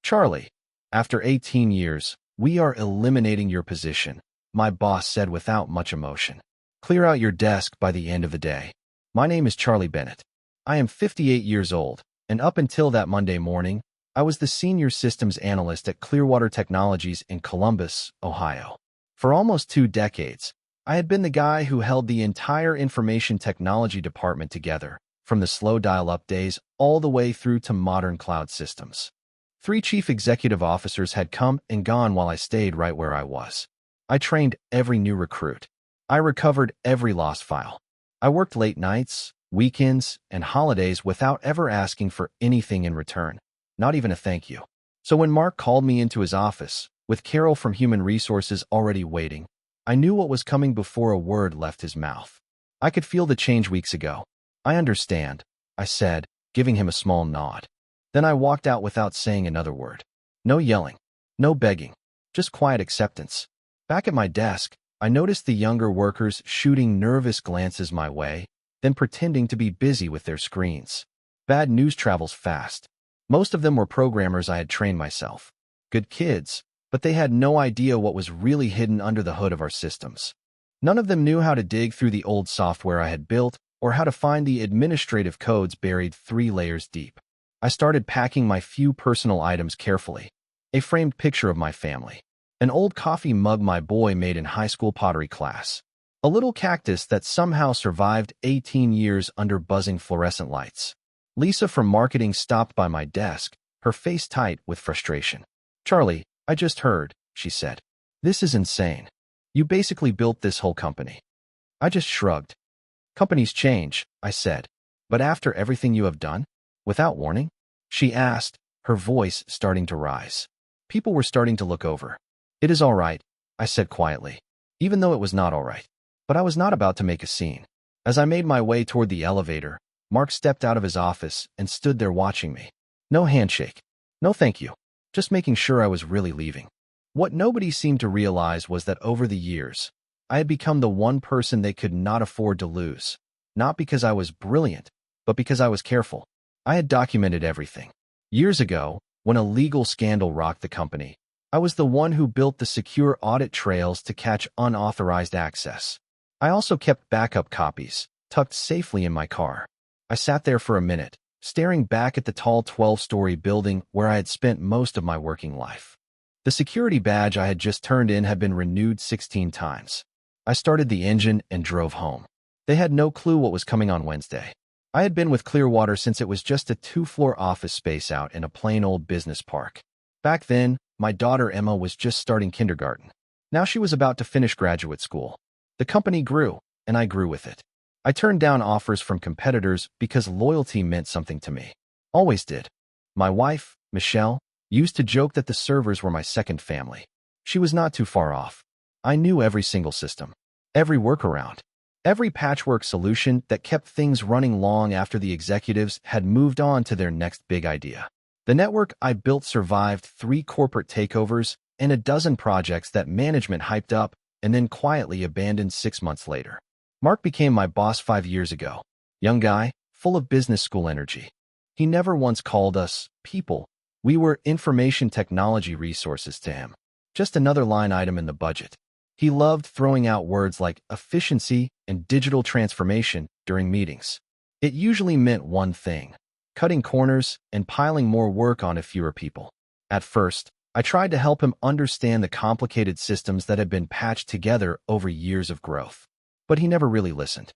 Charlie, after 18 years, we are eliminating your position, my boss said without much emotion. Clear out your desk by the end of the day. My name is Charlie Bennett. I am 58 years old, and up until that Monday morning, I was the senior systems analyst at Clearwater Technologies in Columbus, Ohio. For almost 2 decades, I had been the guy who held the entire information technology department together, from the slow dial-up days all the way through to modern cloud systems. 3 chief executive officers had come and gone while I stayed right where I was. I trained every new recruit. I recovered every lost file. I worked late nights, weekends, and holidays without ever asking for anything in return, not even a thank you. So when Mark called me into his office, with Carol from Human Resources already waiting, I knew what was coming before a word left his mouth. I could feel the change weeks ago. I understand, I said, giving him a small nod. Then I walked out without saying another word. No yelling, no begging, just quiet acceptance. Back at my desk, I noticed the younger workers shooting nervous glances my way, then pretending to be busy with their screens. Bad news travels fast. Most of them were programmers I had trained myself. Good kids, but they had no idea what was really hidden under the hood of our systems. None of them knew how to dig through the old software I had built or how to find the administrative codes buried 3 layers deep. I started packing my few personal items carefully. A framed picture of my family. An old coffee mug my boy made in high school pottery class. A little cactus that somehow survived 18 years under buzzing fluorescent lights. Lisa from marketing stopped by my desk, her face tight with frustration. "Charlie, I just heard," she said. "This is insane. You basically built this whole company." I just shrugged. "Companies change," I said. "But after everything you have done? Without warning?" She asked, her voice starting to rise. People were starting to look over. "It is all right," I said quietly, even though it was not all right. But I was not about to make a scene. As I made my way toward the elevator, Mark stepped out of his office and stood there watching me. No handshake. No thank you. Just making sure I was really leaving. What nobody seemed to realize was that over the years, I had become the one person they could not afford to lose. Not because I was brilliant, but because I was careful. I had documented everything. Years ago, when a legal scandal rocked the company, I was the one who built the secure audit trails to catch unauthorized access. I also kept backup copies, tucked safely in my car. I sat there for a minute, staring back at the tall 12-story building where I had spent most of my working life. The security badge I had just turned in had been renewed 16 times. I started the engine and drove home. They had no clue what was coming on Wednesday. I had been with Clearwater since it was just a 2-floor office space out in a plain old business park. Back then, my daughter Emma was just starting kindergarten. Now she was about to finish graduate school. The company grew, and I grew with it. I turned down offers from competitors because loyalty meant something to me. Always did. My wife, Michelle, used to joke that the servers were my second family. She was not too far off. I knew every single system, every workaround, every patchwork solution that kept things running long after the executives had moved on to their next big idea. The network I built survived 3 corporate takeovers and a dozen projects that management hyped up and then quietly abandoned 6 months later. Mark became my boss 5 years ago. Young guy, full of business school energy. He never once called us people. We were information technology resources to him. Just another line item in the budget. He loved throwing out words like efficiency and digital transformation during meetings. It usually meant one thing: cutting corners and piling more work onto fewer people. At first, I tried to help him understand the complicated systems that had been patched together over years of growth. But he never really listened.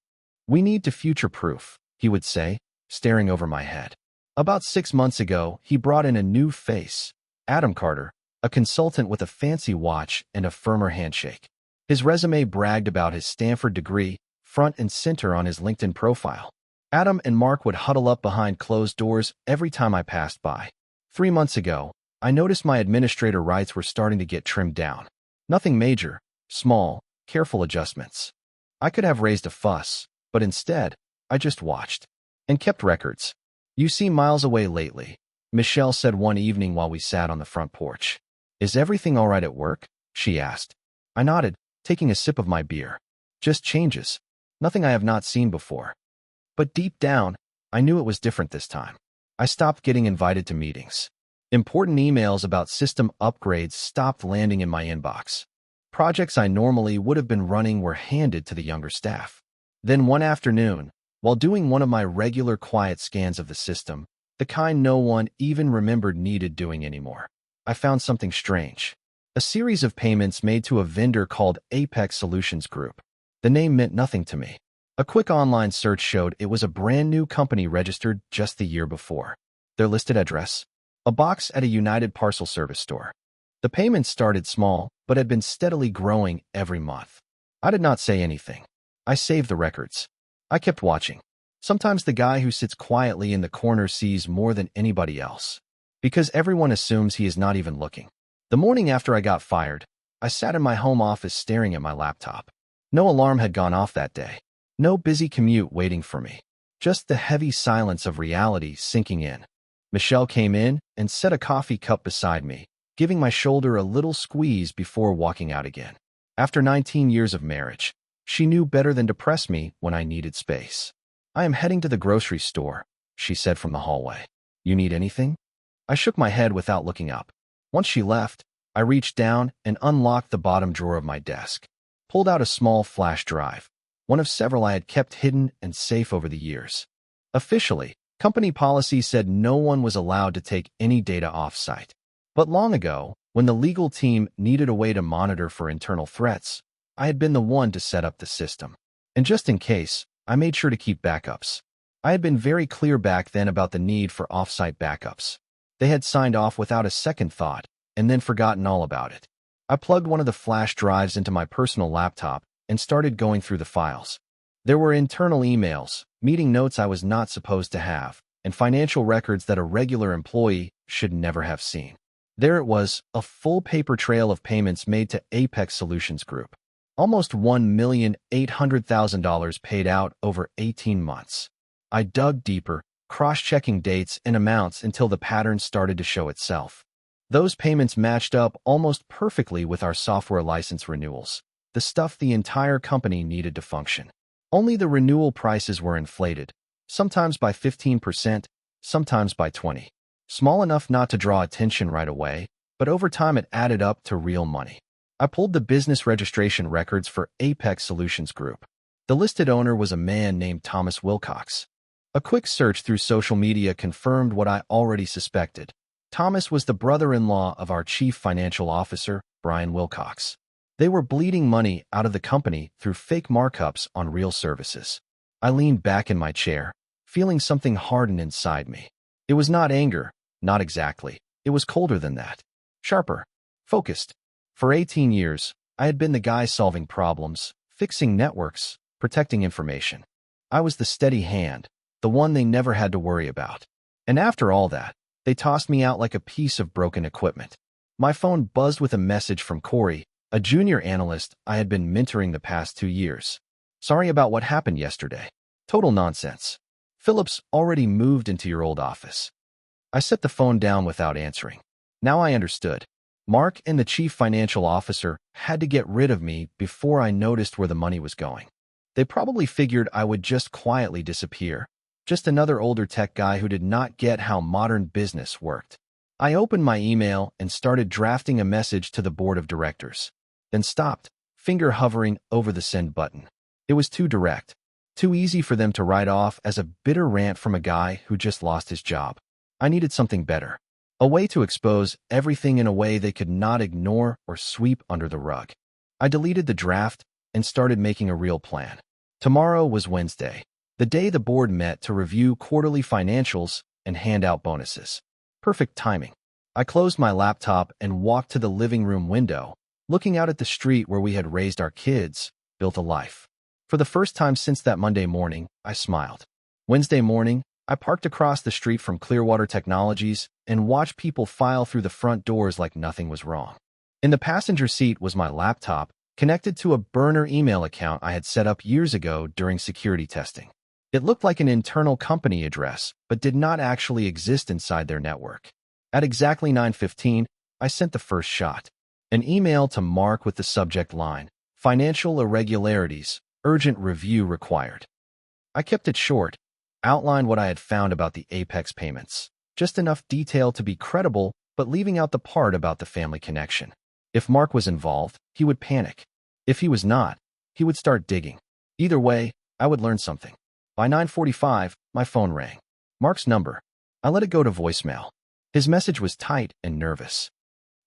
"We need to future-proof," he would say, staring over my head. About 6 months ago, he brought in a new face, Adam Carter, a consultant with a fancy watch and a firmer handshake. His resume bragged about his Stanford degree, front and center on his LinkedIn profile. Adam and Mark would huddle up behind closed doors every time I passed by. 3 months ago, I noticed my administrator rights were starting to get trimmed down. Nothing major, small, careful adjustments. I could have raised a fuss, but instead, I just watched and kept records. "You seem miles away lately," Michelle said one evening while we sat on the front porch. "Is everything all right at work?" she asked. I nodded, taking a sip of my beer. "Just changes. Nothing I have not seen before." But deep down, I knew it was different this time. I stopped getting invited to meetings. Important emails about system upgrades stopped landing in my inbox. Projects I normally would have been running were handed to the younger staff. Then one afternoon, while doing one of my regular quiet scans of the system, the kind no one even remembered needed doing anymore, I found something strange. A series of payments made to a vendor called Apex Solutions Group. The name meant nothing to me. A quick online search showed it was a brand new company registered just the year before. Their listed address? A box at a United Parcel Service store. The payments started small, but had been steadily growing every month. I did not say anything. I saved the records. I kept watching. Sometimes the guy who sits quietly in the corner sees more than anybody else, because everyone assumes he is not even looking. The morning after I got fired, I sat in my home office staring at my laptop. No alarm had gone off that day. No busy commute waiting for me. Just the heavy silence of reality sinking in. Michelle came in and set a coffee cup beside me, giving my shoulder a little squeeze before walking out again. After 19 years of marriage, she knew better than to press me when I needed space. "I am heading to the grocery store," she said from the hallway. "You need anything?" I shook my head without looking up. Once she left, I reached down and unlocked the bottom drawer of my desk, pulled out a small flash drive, one of several I had kept hidden and safe over the years. Officially, company policy said no one was allowed to take any data off-site. But long ago, when the legal team needed a way to monitor for internal threats, I had been the one to set up the system. And just in case, I made sure to keep backups. I had been very clear back then about the need for off-site backups. They had signed off without a second thought, and then forgotten all about it. I plugged one of the flash drives into my personal laptop and started going through the files. There were internal emails, meeting notes I was not supposed to have, and financial records that a regular employee should never have seen. There it was, a full paper trail of payments made to Apex Solutions Group. Almost $1,800,000 paid out over 18 months. I dug deeper, cross-checking dates and amounts until the pattern started to show itself. Those payments matched up almost perfectly with our software license renewals, the stuff the entire company needed to function. Only the renewal prices were inflated, sometimes by 15%, sometimes by 20%. Small enough not to draw attention right away, but over time it added up to real money. I pulled the business registration records for Apex Solutions Group. The listed owner was a man named Thomas Wilcox. A quick search through social media confirmed what I already suspected. Thomas was the brother-in-law of our chief financial officer, Brian Wilcox. They were bleeding money out of the company through fake markups on real services. I leaned back in my chair, feeling something harden inside me. It was not anger, not exactly. It was colder than that. Sharper. Focused. For 18 years, I had been the guy solving problems, fixing networks, protecting information. I was the steady hand, the one they never had to worry about. And after all that, they tossed me out like a piece of broken equipment. My phone buzzed with a message from Corey, a junior analyst I had been mentoring the past 2 years. "Sorry about what happened yesterday. Total nonsense. Phillips already moved into your old office." I set the phone down without answering. Now I understood. Mark and the chief financial officer had to get rid of me before I noticed where the money was going. They probably figured I would just quietly disappear. Just another older tech guy who did not get how modern business worked. I opened my email and started drafting a message to the board of directors. Then stopped, finger hovering over the send button. It was too direct. Too easy for them to write off as a bitter rant from a guy who just lost his job. I needed something better. A way to expose everything in a way they could not ignore or sweep under the rug. I deleted the draft and started making a real plan. Tomorrow was Wednesday, the day the board met to review quarterly financials and hand out bonuses. Perfect timing. I closed my laptop and walked to the living room window, looking out at the street where we had raised our kids, built a life. For the first time since that Monday morning, I smiled. Wednesday morning, I parked across the street from Clearwater Technologies and watched people file through the front doors like nothing was wrong. In the passenger seat was my laptop, connected to a burner email account I had set up years ago during security testing. It looked like an internal company address, but did not actually exist inside their network. At exactly 9:15, I sent the first shot. An email to Mark with the subject line, "Financial irregularities, urgent review required." I kept it short, outlined what I had found about the Apex payments. Just enough detail to be credible, but leaving out the part about the family connection. If Mark was involved, he would panic. If he was not, he would start digging. Either way, I would learn something. By 9:45, my phone rang. Mark's number. I let it go to voicemail. His message was tight and nervous.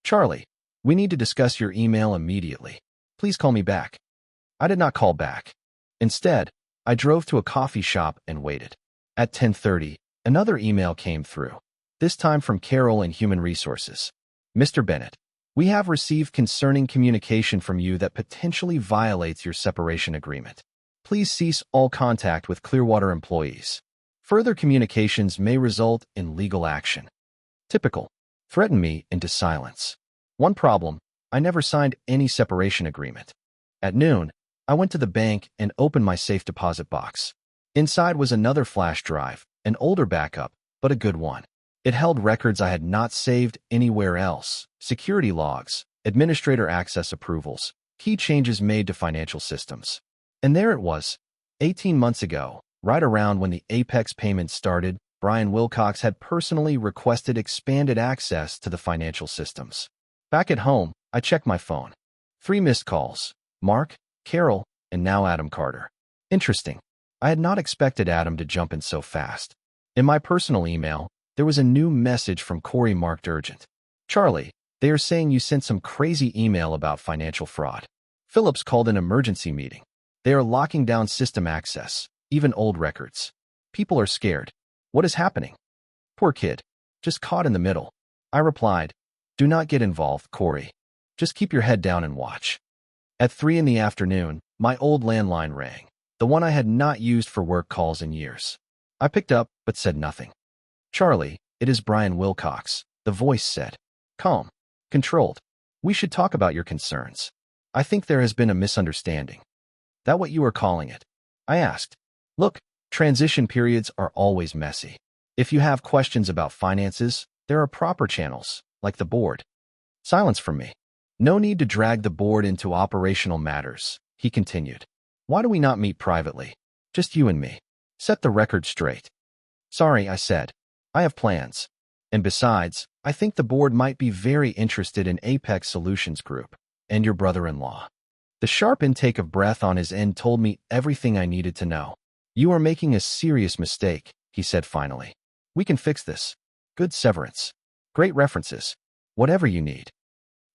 Charlie, we need to discuss your email immediately. Please call me back. I did not call back. Instead, I drove to a coffee shop and waited. At 10:30, another email came through, this time from Carol in Human Resources. Mr. Bennett, we have received concerning communication from you that potentially violates your separation agreement. Please cease all contact with Clearwater employees. Further communications may result in legal action. Typical. Threaten me into silence. One problem, I never signed any separation agreement. At noon, I went to the bank and opened my safe deposit box. Inside was another flash drive, an older backup, but a good one. It held records I had not saved anywhere else, security logs, administrator access approvals, key changes made to financial systems. And there it was. 18 months ago, right around when the Apex payments started, Brian Wilcox had personally requested expanded access to the financial systems. Back at home, I checked my phone. 3 missed calls. Mark, Carol, and now Adam Carter. Interesting. I had not expected Adam to jump in so fast. In my personal email, there was a new message from Corey marked urgent. Charlie, they are saying you sent some crazy email about financial fraud. Phillips called an emergency meeting. They are locking down system access, even old records. People are scared. What is happening? Poor kid. Just caught in the middle. I replied, do not get involved, Corey. Just keep your head down and watch. At 3 in the afternoon, my old landline rang, the one I had not used for work calls in years. I picked up, but said nothing. Charlie, it is Brian Wilcox, the voice said. Calm. Controlled. We should talk about your concerns. I think there has been a misunderstanding. That what you are calling it? I asked. Look, transition periods are always messy. If you have questions about finances, there are proper channels, like the board. Silence from me. No need to drag the board into operational matters, he continued. Why do we not meet privately? Just you and me. Set the record straight. Sorry, I said. I have plans. And besides, I think the board might be very interested in Apex Solutions Group and your brother-in-law. The sharp intake of breath on his end told me everything I needed to know. You are making a serious mistake, he said finally. We can fix this. Good severance. Great references. Whatever you need.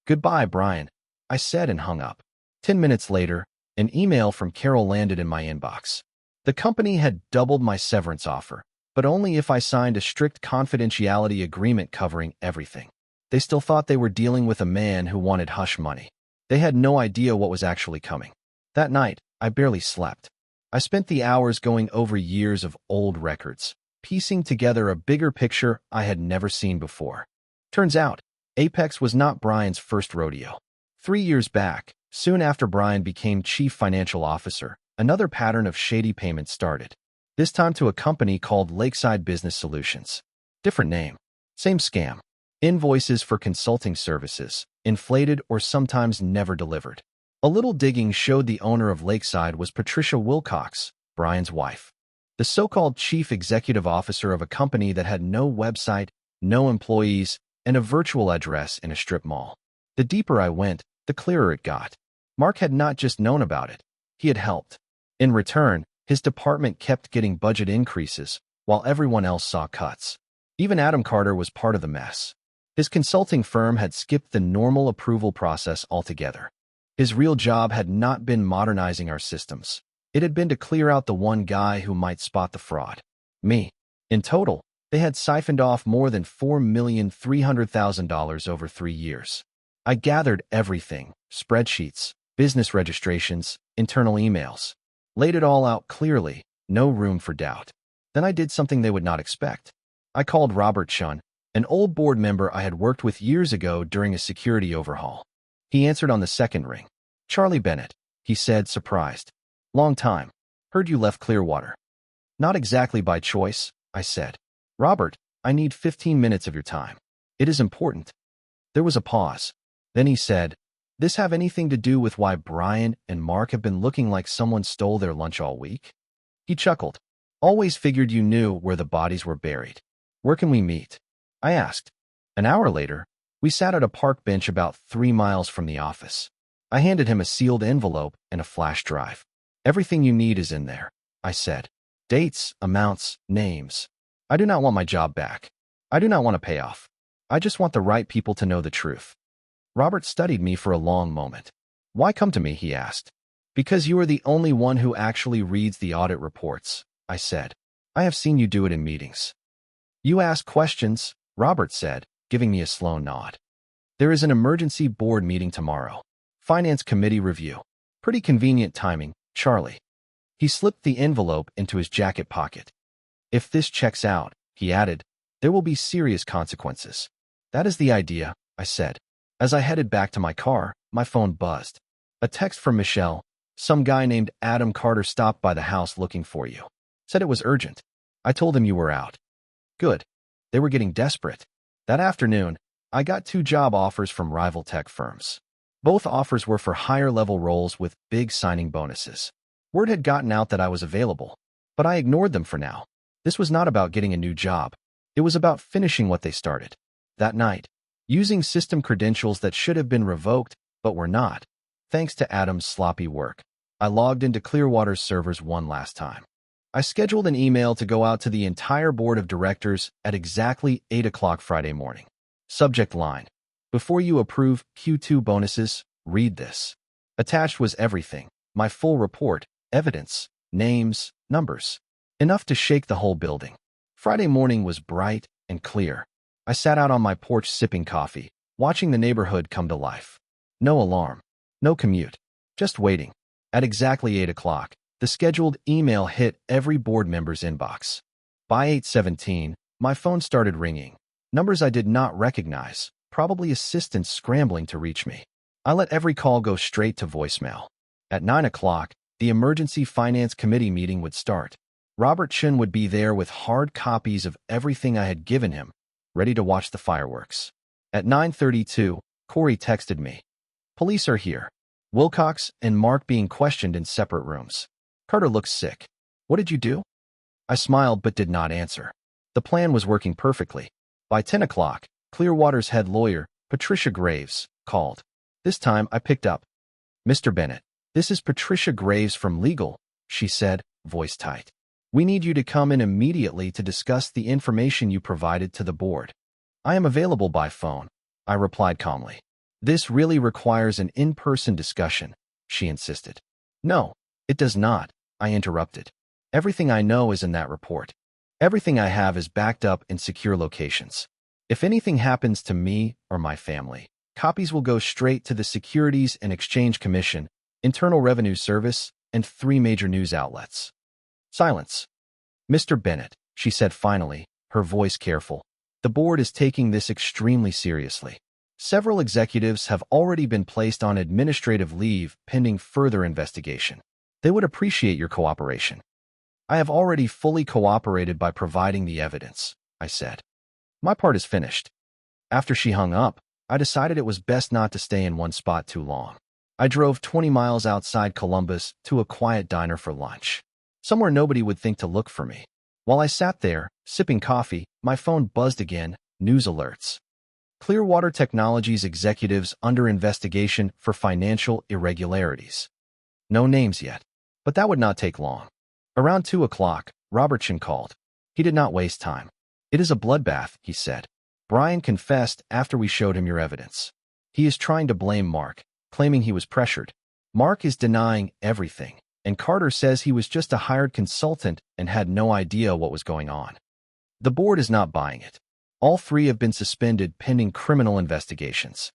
Goodbye, Brian, I said and hung up. 10 minutes later, an email from Carol landed in my inbox. The company had doubled my severance offer, but only if I signed a strict confidentiality agreement covering everything. They still thought they were dealing with a man who wanted hush money. They had no idea what was actually coming. That night, I barely slept. I spent the hours going over years of old records, piecing together a bigger picture I had never seen before. Turns out, Apex was not Brian's first rodeo. 3 years back, soon after Brian became chief financial officer, another pattern of shady payments started. This time to a company called Lakeside Business Solutions. Different name. Same scam. Invoices for consulting services, inflated or sometimes never delivered. A little digging showed the owner of Lakeside was Patricia Wilcox, Brian's wife. The so-called chief executive officer of a company that had no website, no employees, and a virtual address in a strip mall. The deeper I went, the clearer it got. Mark had not just known about it. He had helped. In return, his department kept getting budget increases, while everyone else saw cuts. Even Adam Carter was part of the mess. His consulting firm had skipped the normal approval process altogether. His real job had not been modernizing our systems. It had been to clear out the one guy who might spot the fraud. Me. In total, they had siphoned off more than $4,300,000 over 3 years. I gathered everything, spreadsheets, business registrations, internal emails. Laid it all out clearly, no room for doubt. Then I did something they would not expect. I called Robert Chun, an old board member I had worked with years ago during a security overhaul. He answered on the second ring. Charlie Bennett, he said, surprised. Long time. Heard you left Clearwater. Not exactly by choice, I said. Robert, I need 15 minutes of your time. It is important. There was a pause. Then he said, this have anything to do with why Brian and Mark have been looking like someone stole their lunch all week? He chuckled. Always figured you knew where the bodies were buried. Where can we meet? I asked. An hour later, we sat at a park bench about 3 miles from the office. I handed him a sealed envelope and a flash drive. Everything you need is in there, I said. Dates, amounts, names. I do not want my job back. I do not want a payoff. I just want the right people to know the truth. Robert studied me for a long moment. Why come to me, he asked. Because you are the only one who actually reads the audit reports, I said. I have seen you do it in meetings. You ask questions, Robert said, giving me a slow nod. There is an emergency board meeting tomorrow. Finance committee review. Pretty convenient timing, Charlie. He slipped the envelope into his jacket pocket. If this checks out, he added, there will be serious consequences. That is the idea, I said. As I headed back to my car, my phone buzzed. A text from Michelle. Some guy named Adam Carter stopped by the house looking for you. Said it was urgent. I told him you were out. Good. They were getting desperate. That afternoon, I got 2 job offers from rival tech firms. Both offers were for higher-level roles with big signing bonuses. Word had gotten out that I was available, but I ignored them for now. This was not about getting a new job. It was about finishing what they started. That night, using system credentials that should have been revoked, but were not, thanks to Adam's sloppy work, I logged into Clearwater's servers one last time. I scheduled an email to go out to the entire board of directors at exactly 8 o'clock Friday morning. Subject line. Before you approve Q2 bonuses, read this. Attached was everything. My full report, evidence, names, numbers. Enough to shake the whole building. Friday morning was bright and clear. I sat out on my porch sipping coffee, watching the neighborhood come to life. No alarm. No commute. Just waiting. At exactly 8 o'clock, the scheduled email hit every board member's inbox. By 8:17, my phone started ringing. Numbers I did not recognize, probably assistants scrambling to reach me. I let every call go straight to voicemail. At 9 o'clock, the emergency finance committee meeting would start. Robert Chen would be there with hard copies of everything I had given him, ready to watch the fireworks. At 9:32, Corey texted me. Police are here. Wilcox and Mark being questioned in separate rooms. Carter looks sick. What did you do? I smiled but did not answer. The plan was working perfectly. By 10 o'clock, Clearwater's head lawyer, Patricia Graves, called. This time I picked up. Mr. Bennett, this is Patricia Graves from legal, she said, voice tight. We need you to come in immediately to discuss the information you provided to the board. I am available by phone, I replied calmly. This really requires an in-person discussion, she insisted. No, it does not, I interrupted. Everything I know is in that report. Everything I have is backed up in secure locations. If anything happens to me or my family, copies will go straight to the Securities and Exchange Commission, Internal Revenue Service, and 3 major news outlets. Silence. Mr. Bennett, she said finally, her voice careful. The board is taking this extremely seriously. Several executives have already been placed on administrative leave pending further investigation. They would appreciate your cooperation. I have already fully cooperated by providing the evidence, I said. My part is finished. After she hung up, I decided it was best not to stay in one spot too long. I drove 20 miles outside Columbus to a quiet diner for lunch, somewhere nobody would think to look for me. While I sat there, sipping coffee, my phone buzzed again, news alerts. Clearwater Technologies executives under investigation for financial irregularities. No names yet, but that would not take long. Around 2 o'clock, Robert Chen called. He did not waste time. It is a bloodbath, he said. Brian confessed after we showed him your evidence. He is trying to blame Mark, claiming he was pressured. Mark is denying everything, and Carter says he was just a hired consultant and had no idea what was going on. The board is not buying it. All 3 have been suspended pending criminal investigations.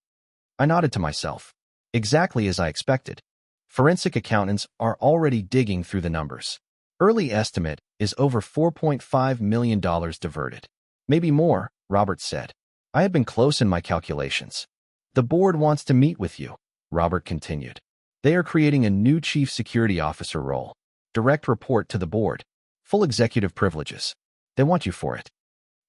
I nodded to myself. Exactly as I expected. Forensic accountants are already digging through the numbers. Early estimate is over $4.5 million diverted. Maybe more, Robert said. I have been close in my calculations. The board wants to meet with you, Robert continued. They are creating a new chief security officer role. Direct report to the board. Full executive privileges. They want you for it.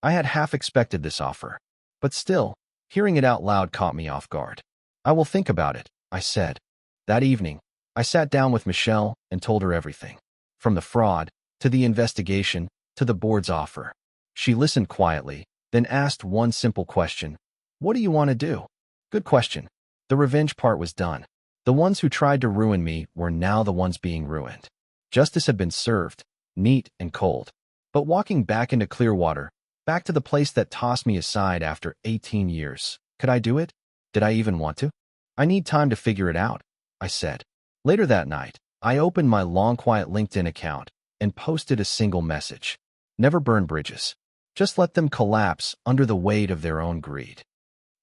I had half expected this offer. But still, hearing it out loud caught me off guard. I will think about it, I said. That evening, I sat down with Michelle and told her everything. From the fraud, to the investigation, to the board's offer. She listened quietly, then asked one simple question. What do you want to do? Good question. The revenge part was done. The ones who tried to ruin me were now the ones being ruined. Justice had been served, neat and cold. But walking back into Clearwater, back to the place that tossed me aside after 18 years, could I do it? Did I even want to? I need time to figure it out, I said. Later that night, I opened my long quiet LinkedIn account and posted a single message. Never burn bridges. Just let them collapse under the weight of their own greed.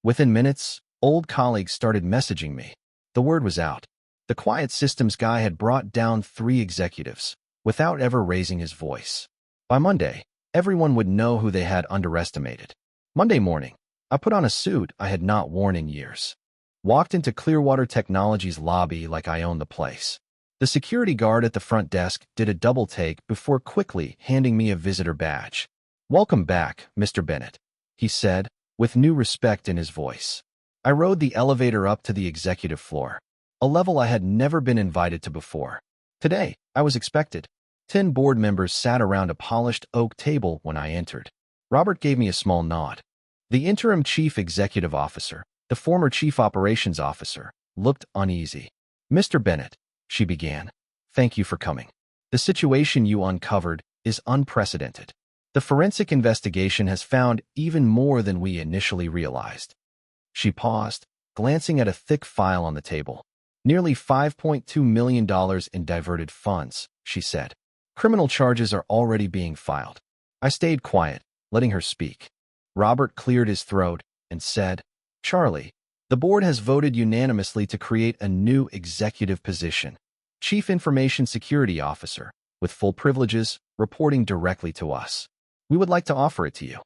Within minutes, old colleagues started messaging me. The word was out. The quiet systems guy had brought down 3 executives without ever raising his voice. By Monday, everyone would know who they had underestimated. Monday morning, I put on a suit I had not worn in years. Walked into Clearwater Technologies' lobby like I owned the place. The security guard at the front desk did a double take before quickly handing me a visitor badge. "Welcome back, Mr. Bennett," he said, with new respect in his voice. I rode the elevator up to the executive floor, a level I had never been invited to before. Today, I was expected. 10 board members sat around a polished oak table when I entered. Robert gave me a small nod. The interim chief executive officer, the former chief operations officer, looked uneasy. "Mr. Bennett," she began, "thank you for coming. The situation you uncovered is unprecedented. The forensic investigation has found even more than we initially realized." She paused, glancing at a thick file on the table. "Nearly $5.2 million in diverted funds," she said. "Criminal charges are already being filed." I stayed quiet, letting her speak. Robert cleared his throat and said, "Charlie, the board has voted unanimously to create a new executive position, Chief Information Security Officer, with full privileges, reporting directly to us. We would like to offer it to you."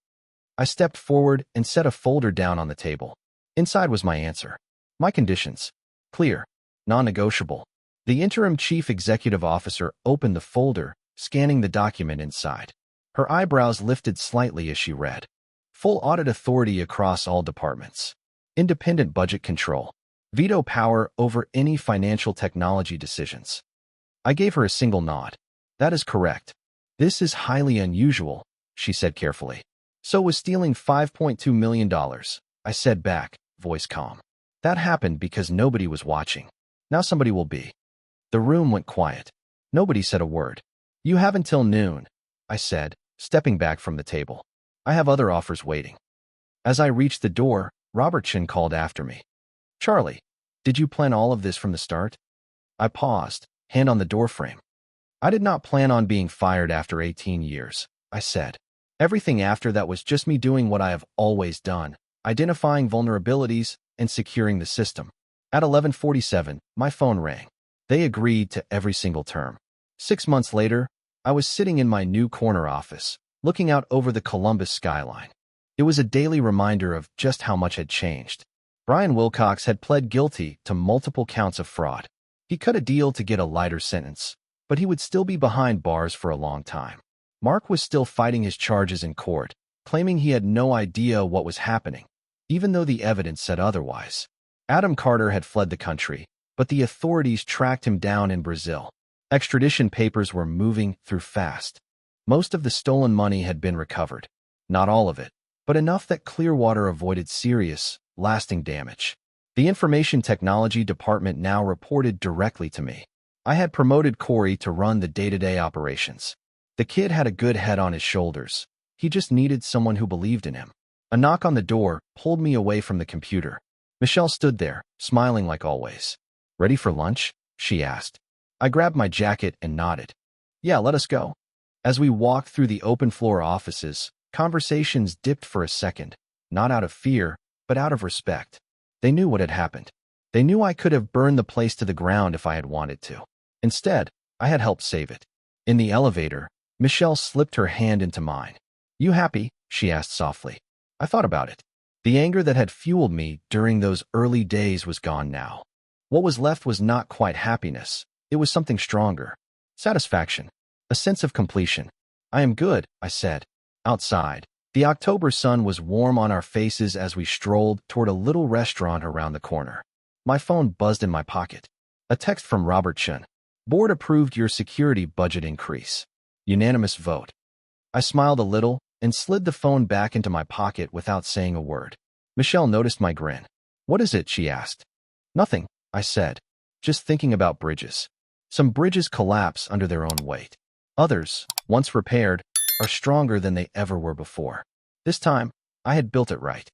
I stepped forward and set a folder down on the table. Inside was my answer. My conditions. Clear. Non-negotiable. The interim chief executive officer opened the folder, scanning the document inside. Her eyebrows lifted slightly as she read. Full audit authority across all departments. Independent budget control. Veto power over any financial technology decisions. I gave her a single nod. "That is correct. This is highly unusual," she said carefully. "So was stealing $5.2 million, I said back, voice calm. "That happened because nobody was watching. Now somebody will be." The room went quiet. Nobody said a word. "You have until noon," I said, stepping back from the table. "I have other offers waiting." As I reached the door, Robert Chin called after me. "Charlie, did you plan all of this from the start?" I paused, hand on the doorframe. "I did not plan on being fired after 18 years, I said. "Everything after that was just me doing what I have always done, identifying vulnerabilities and securing the system." At 11:47, my phone rang. They agreed to every single term. 6 months later, I was sitting in my new corner office, looking out over the Columbus skyline. It was a daily reminder of just how much had changed. Brian Wilcox had pled guilty to multiple counts of fraud. He cut a deal to get a lighter sentence, but he would still be behind bars for a long time. Mark was still fighting his charges in court, claiming he had no idea what was happening, even though the evidence said otherwise. Adam Carter had fled the country, but the authorities tracked him down in Brazil. Extradition papers were moving through fast. Most of the stolen money had been recovered. Not all of it, but enough that Clearwater avoided serious, lasting damage. The information technology department now reported directly to me. I had promoted Corey to run the day-to-day operations. The kid had a good head on his shoulders. He just needed someone who believed in him. A knock on the door pulled me away from the computer. Michelle stood there, smiling like always. "Ready for lunch?" she asked. I grabbed my jacket and nodded. "Yeah, let us go." As we walked through the open-floor offices, conversations dipped for a second, not out of fear, but out of respect. They knew what had happened. They knew I could have burned the place to the ground if I had wanted to. Instead, I had helped save it. In the elevator, Michelle slipped her hand into mine. "You happy?" she asked softly. I thought about it. The anger that had fueled me during those early days was gone now. What was left was not quite happiness. It was something stronger. Satisfaction. A sense of completion. "I am good," I said. Outside, the October sun was warm on our faces as we strolled toward a little restaurant around the corner. My phone buzzed in my pocket. A text from Robert Chen. "Board approved your security budget increase. Unanimous vote." I smiled a little and slid the phone back into my pocket without saying a word. Michelle noticed my grin. What is it? She asked. Nothing, I said. Just thinking about bridges. Some bridges collapse under their own weight. Others, once repaired, are stronger than they ever were before. This time, I had built it right.